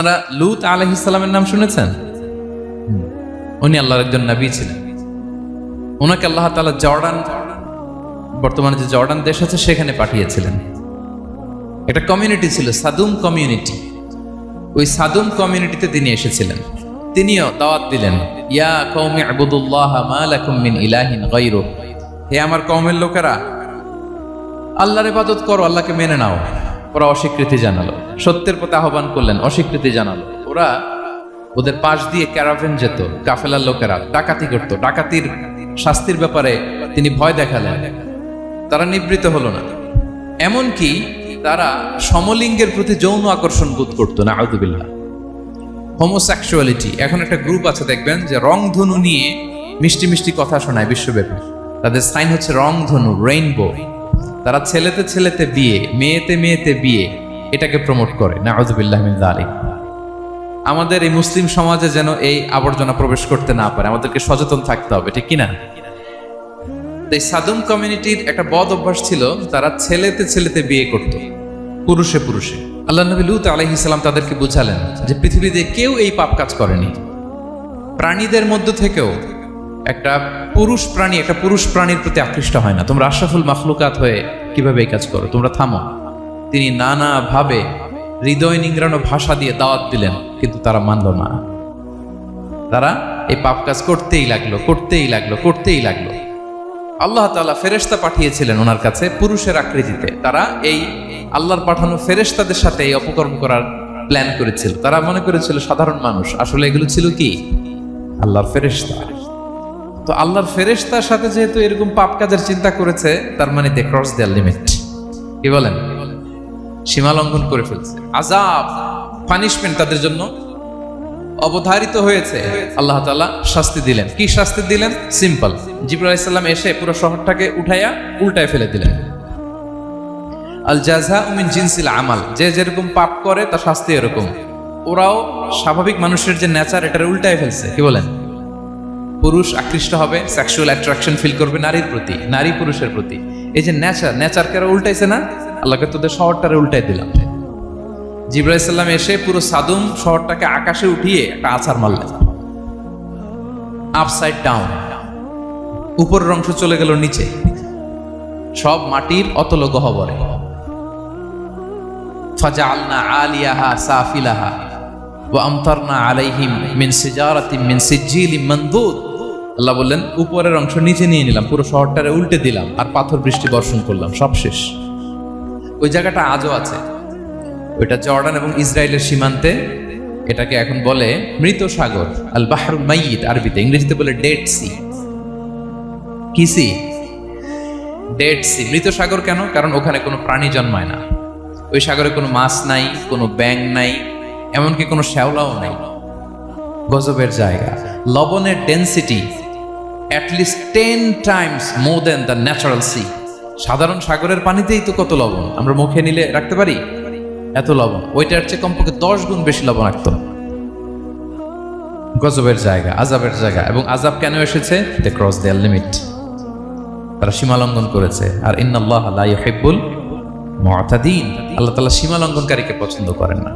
আপনারা লূত আলাইহিস সালামের নাম শুনেছেন? উনি আল্লাহর একজন নবী ছিলেন। ওনাকে আল্লাহ তাআলা জর্ডান, বর্তমানে যে জর্ডান দেশ আছে সেখানে পাঠিয়েছিলেন। একটা কমিউনিটি ছিল সাদুম কমিউনিটি। ওই সাদুম কমিউনিটিতে তিনি এসেছিলেন। তিনিও দাওয়াত দিলেন, ইয়া কওমি ইবুদুল্লাহ মা লাকুম মিন ইলাহিন গায়রু। হে আমার কওমের লোকেরা, আল্লাহর ইবাদত করো, আল্লাহকে মেনে নাও। ওরা অস্বীকৃতি জানালো। সত্যের পথে আহ্বান করলেন, অস্বীকৃতি জানালো। ওরা ওদের পাশ দিয়ে ক্যারাভেন যেত, কাফেলার লোকেরা ডাকাতি করত। ডাকাতির শাস্তির ব্যাপারে তিনি ভয় দেখালেন, তারা নিবৃত্ত হলো না। এমনকি তারা সমলিঙ্গের প্রতি যৌন আকর্ষণ বোধ করতো না, আউযুবিল্লাহ। হোমোসেক্সুয়ালিটি, এখন একটা গ্রুপ আছে দেখবেন যে রংধনু নিয়ে মিষ্টি মিষ্টি কথা শোনায় বিশ্বব্যাপী। তাদের সাইন হচ্ছে রংধনু, রেইনবো। তারা ছেলেতে ছেলেতে বিয়ে, মেয়েতে মেয়েতে বিয়ে, এটাকে প্রমোট করে, নাউযুবিল্লাহি মিন যালিক। আমাদের এই মুসলিম সমাজে যেন এই আবর্জনা প্রবেশ করতে না পারে, আমাদেরকে সচেতন থাকতে হবে, ঠিক কিনা? এই সাদুম কমিউনিটির একটা বদ অভ্যাস ছিল, তারা ছেলেতে ছেলেতে বিয়ে করত, পুরুষে পুরুষে। আল্লাহ নবী লূত আলাইহিস সালাম তাদেরকে বুঝালেন যে পৃথিবীতে কেউ এই পাপ কাজ করেনি। প্রাণীদের মধ্য থেকেও একটা পুরুষ প্রাণীর প্রতি আকৃষ্ট হয় না। তোমরা আশরাফুল মাখলুকাত হয়ে কিভাবে এই কাজ করো, তোমরা থামো। তিনি নানাভাবে হৃদয় নিংড়ানো ভাষা দিয়ে দাওয়াত দিলেন, কিন্তু তারা মানল না। তারা এই পাপ কাজ করতেই লাগলো। আল্লাহ তাআলা ফেরেশতা পাঠিয়েছিলেন ওনার কাছে পুরুষের আকৃতিতে। তারা এই আল্লাহর পাঠানো ফেরেশতাদের সাথে এই অপকর্ম করার প্ল্যান করেছিল। তারা মনে করেছিল সাধারণ মানুষ, আসলে এগুলো ছিল কি আল্লাহর ফেরেশতা। তো আল্লাহর ফেরেশতার সাথে যেহেতু এরকম পাপ কাজের চিন্তা করেছে, তার মানে দে ক্রস দেয়ার লিমিট। কি বলেন? সীমা লঙ্ঘন করে ফেলছে। আযাব, পানিশমেন্ট তাদের জন্য অবধারিত হয়েছে। আল্লাহ তাআলা শাস্তি দিলেন। কি শাস্তি দিলেন? সিম্পল। জিবরাইল আলাইহিস সালাম এসে পুরো শহরটাকে উল্টায় ফেলে দিলেন। আল জাযাউ মিন জিনসিল আমাল, যে যেরকম পাপ করে তার শাস্তি এরকম। ওরাও স্বাভাবিক মানুষের যে নেচার, এটার উল্টায় ফেলছে। কি বলেন? পুরুষ আকৃষ্ট হবে, সেক্সুয়াল অ্যাট্রাকশন ফিল করবে নারীর প্রতি, নারী পুরুষের প্রতি। এই যে নেচারকে উল্টাইছে না, আল্লাহকে তোদের শহরটারে উল্টাই দিলাম। জিবরাইল আলাইহিস সালাম এসে পুরো সাদুম শহরটাকে আকাশে উঠিয়ে একটা আছাড় মারলেন, আপসাইড ডাউন। উপরের অংশ চলে গেল নিচে, সব মাটির অতল গহ্বরে। ফাজআলনা আলিয়াহা সাফিলাহা ওয়া আমতারনা আলাইহিম মিন সিজারাতিন মিন সিজিলিম মানদুদ। আল্লাহ বললেন, উপরের অংশ নিচে নিয়ে নিলাম, পুরো শহরটারে উল্টে দিলাম, আর পাথর বৃষ্টি বর্ষণ করলাম, সব শেষ। ওই জায়গাটা আজও আছে, ওইটা জর্ডান এবং ইসরায়েলের সীমান্তে। এটাকে এখন বলে মৃত সাগর, আল বাহরুল মাইয়িত আরবিতে, ইংরেজিতে বলে ডেড সি। কি সি? Dead sea. মৃত সাগর কেন? কারণ ওখানে কোনো প্রাণী জন্মায় না। ওই সাগরে কোনো মাছ নাই, কোনো ব্যাঙ নাই, এমনকি কোনো শ্যাওলাও নাই। গজবের জায়গা। লবণের density at least 10 times more than the natural sea. সাধারণ সাগরের পানিতেই তো কত লবণ, আমরা মুখে নিলে রাখতে পারি এত লবণ। ওইটার চেয়ে কমপক্ষে 10 গুণ বেশি লবণাক্ত। গজবের জায়গা, আযাবের জায়গা। এবং আযাব কেন এসেছে? দে ক্রস দেয়ার লিমিট, তারা সীমা লঙ্ঘন করেছে। আর ইন্নাল্লাহা লা ইউহিব্বুল মুআতাদিন, আল্লাহ তাআলা সীমা লঙ্ঘনকারীকে পছন্দ করেন না।